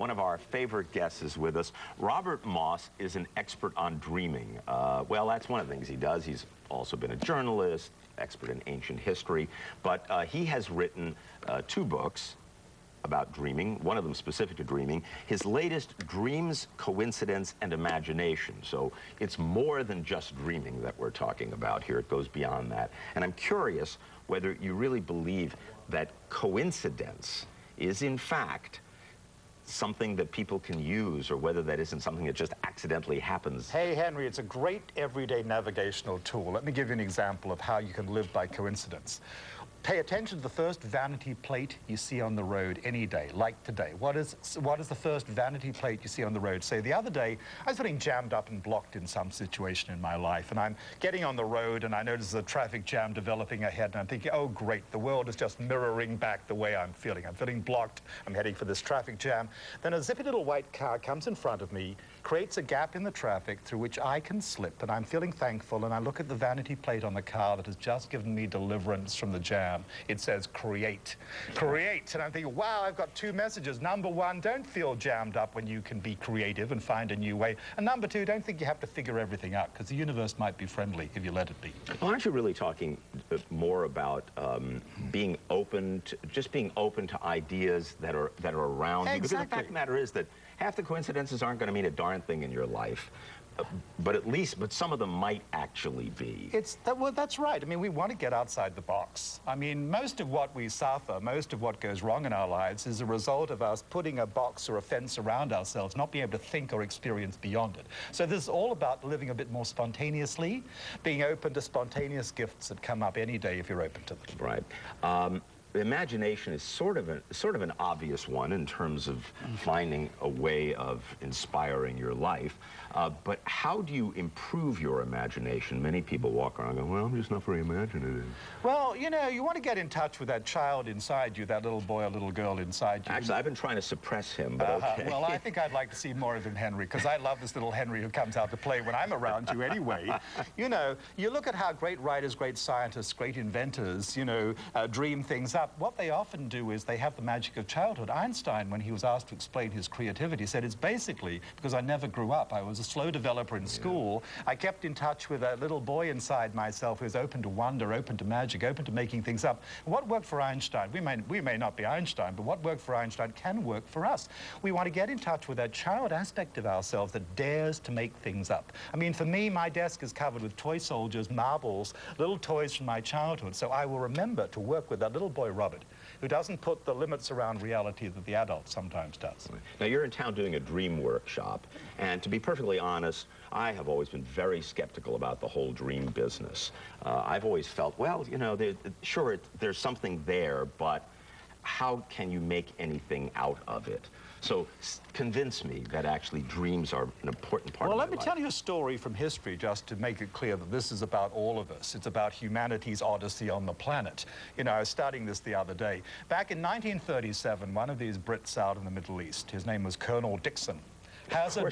One of our favorite guests is with us. Robert Moss is an expert on dreaming. Well, that's one of the things he does. He's also been a journalist, expert in ancient history, but he has written 2 books about dreaming, one of them specific to dreaming. His latest, Dreams, Coincidence, and Imagination. So it's more than just dreaming that we're talking about here. It goes beyond that. And I'm curious whether you really believe that coincidence is, in fact, something that people can use, or whether that isn't something that just accidentally happens. Hey, Henry, it's a great everyday navigational tool. Let me give you an example of how you can live by coincidence. Pay attention to the first vanity plate you see on the road any day, like today. What is the first vanity plate you see on the road? Say, the other day, I was feeling jammed up and blocked in some situation in my life, and I'm getting on the road, and I notice a traffic jam developing ahead, and I'm thinking, oh, great, the world is just mirroring back the way I'm feeling. I'm feeling blocked, I'm heading for this traffic jam. Then a zippy little white car comes in front of me, creates a gap in the traffic through which I can slip, and I'm feeling thankful, and I look at the vanity plate on the car that has just given me deliverance from the jam. It says, create. Create. And I'm thinking, wow, I've got 2 messages. Number 1, don't feel jammed up when you can be creative and find a new way. And number 2, don't think you have to figure everything out, because the universe might be friendly if you let it be. Well, aren't you really talking more about being open to, just being open to ideas that are around you? Because the fact of the matter is that half the coincidences aren't going to mean a darn thing in your life. But some of them might actually be. Well, that's right. I mean, we want to get outside the box. I mean, most of what we suffer, most of what goes wrong in our lives is a result of us putting a box or a fence around ourselves, not being able to think or experience beyond it. So this is all about living a bit more spontaneously, being open to spontaneous gifts that come up any day if you're open to them. Right. Imagination is sort of an obvious one in terms of finding a way of inspiring your life. But how do you improve your imagination? Many people walk around going, well, I'm just not very imaginative. Well, you know, you want to get in touch with that child inside you, that little boy or little girl inside you. Actually, I've been trying to suppress him, but okay. Well, I think I'd like to see more of him, Henry, because I love this little Henry who comes out to play when I'm around you anyway. You know, you look at how great writers, great scientists, great inventors, you know, dream things up. What they often do is they have the magic of childhood. Einstein, when he was asked to explain his creativity, said, it's basically because I never grew up. I was a slow developer in school. I kept in touch with a little boy inside myself who was open to wonder, open to magic, open to making things up. What worked for Einstein? We may not be Einstein, but what worked for Einstein can work for us. We want to get in touch with that child aspect of ourselves that dares to make things up. I mean, for me, my desk is covered with toy soldiers, marbles, little toys from my childhood, so I will remember to work with that little boy, Robert, who doesn't put the limits around reality that the adult sometimes does. Now, you're in town doing a dream workshop, and to be perfectly honest, I have always been very skeptical about the whole dream business. I've always felt, well, you know, sure, there's something there, but how can you make anything out of it? So convince me that actually dreams are an important part of my life. Well, let me tell you a story from history just to make it clear that this is about all of us. It's about humanity's odyssey on the planet. You know, I was studying this the other day. Back in 1937, one of these Brits out in the Middle East, his name was Colonel Dixon, has a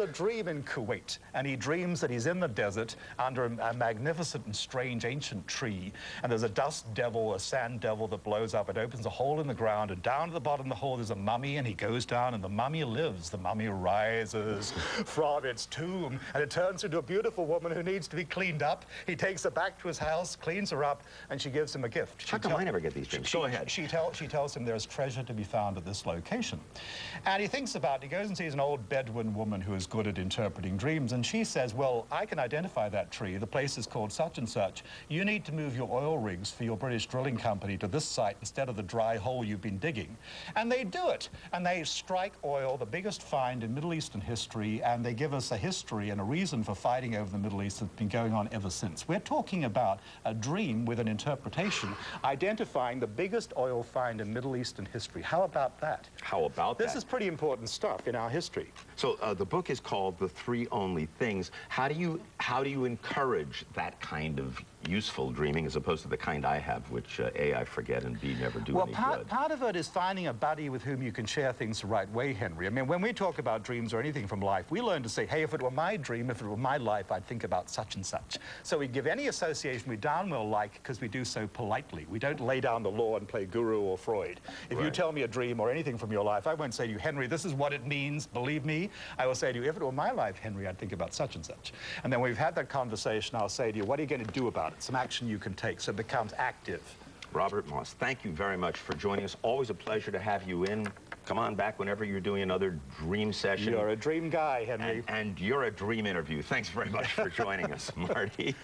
dream in Kuwait, and he dreams that he's in the desert under a magnificent and strange ancient tree, and there's a dust devil, a sand devil that blows up. It opens a hole in the ground, and down to the bottom of the hole there's a mummy, and he goes down, and the mummy lives. The mummy rises from its tomb, and it turns into a beautiful woman who needs to be cleaned up. He takes her back to his house, cleans her up, and she gives him a gift. How come I never get these dreams? Go ahead. She tells him there's treasure to be found at this location. And he thinks about it. He goes and sees an old Bedouin woman who is good at interpreting dreams, and she says, well, I can identify that tree. The place is called such and such. You need to move your oil rigs for your British drilling company to this site instead of the dry hole you've been digging. And they do it, and they strike oil, the biggest find in Middle Eastern history, and they give us a history and a reason for fighting over the Middle East that's been going on ever since. We're talking about a dream with an interpretation, identifying the biggest oil find in Middle Eastern history. How about that? How about that? This is pretty important stuff in our history. So the book is called The Three Only Things. How do you encourage that kind of useful dreaming as opposed to the kind I have, which A, I forget, and B, never do any good. Part of it is finding a buddy with whom you can share things the right way, Henry. I mean, when we talk about dreams or anything from life, we learn to say, hey, if it were my dream, if it were my life, I'd think about such and such. So we give any association we darn well like because we do so politely. We don't lay down the law and play guru or Freud. If you tell me a dream or anything from your life, I won't say to you, Henry, this is what it means, believe me. I will say to you, if it were my life, Henry, I'd think about such and such. And then when we've had that conversation, I'll say to you, what are you going to do about it? Some action you can take so it becomes active. Robert Moss, thank you very much for joining us. Always a pleasure to have you in. Come on back whenever you're doing another dream session. You're a dream guy, Henry. And you're a dream interview. Thanks very much for joining us, Marty.